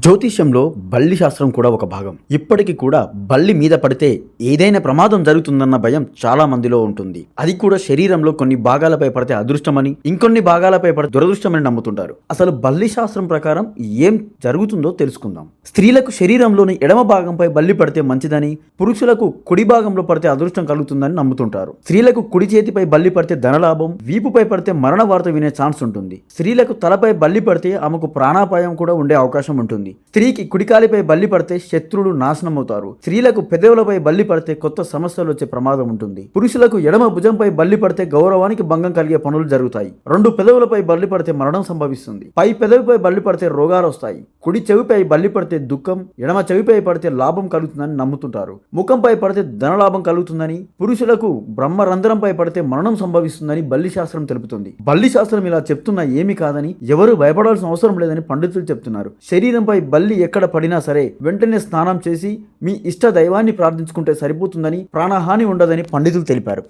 జ్యోతిష్యంలో బల్లి శాస్త్రం కూడా ఒక భాగం. ఇప్పటికీ కూడా బల్లి మీద పడితే ఏదైనా ప్రమాదం జరుగుతుందన్న భయం చాలా మందిలో ఉంటుంది. అది కూడా శరీరంలో కొన్ని భాగాలపై పడితే అదృష్టమని, ఇంకొన్ని భాగాలపై పడితే దురదృష్టమని నమ్ముతుంటారు. అసలు బల్లి శాస్త్రం ప్రకారం ఏం జరుగుతుందో తెలుసుకుందాం. స్త్రీలకు శరీరంలోని ఎడమ భాగంపై బల్లి పడితే మంచిదని, పురుషులకు కుడి భాగంలో పడితే అదృష్టం కలుగుతుందని నమ్ముతుంటారు. స్త్రీలకు కుడి చేతిపై బల్లి పడితే ధనలాభం, వీపుపై పడితే మరణ వార్త వినే ఛాన్స్ ఉంటుంది. స్త్రీలకు తలపై బల్లి పడితే ఆమెకు ప్రాణాపాయం కూడా ఉండే అవకాశం ఉంటుంది. స్త్రీకి కుడికాలిపై బల్లి పడితే శత్రువులు నాశనం అవుతారు. స్త్రీలకు పెదవులపై బల్లి పడితే కొత్త సమస్యలు వచ్చే ప్రమాదం ఉంటుంది. పురుషులకు ఎడమ భుజంపై బల్లి పడితే గౌరవానికి భంగం కలిగే పనులు జరుగుతాయి. రెండు పెదవులపై బల్లి పడితే మరణం సంభవిస్తుంది. పై పెదవిపై బల్లి పడితే రోగాలు వస్తాయి. కుడి చెవిపై బల్లి పడితే దుఃఖం, ఎడమ చెవిపై పడితే లాభం కలుగుతుందని నమ్ముతుంటారు. ముఖంపై పడితే ధనలాభం కలుగుతుందని, పురుషులకు బ్రహ్మరంధ్రంపై పడితే మరణం సంభవిస్తుందని బల్లి శాస్త్రం తెలుపుతుంది. బల్లి శాస్త్రం ఇలా చెప్తున్నా ఏమీ కాదని, ఎవరు భయపడాల్సిన అవసరం లేదని పండితులు చెప్తున్నారు. శరీరంపై బల్లి ఎక్కడ పడినా సరే వెంటనే స్నానం చేసి మీ ఇష్ట దైవాన్ని ప్రార్థించుకుంటే సరిపోతుందని, ప్రాణహాని ఉండదని పండితులు తెలిపారు.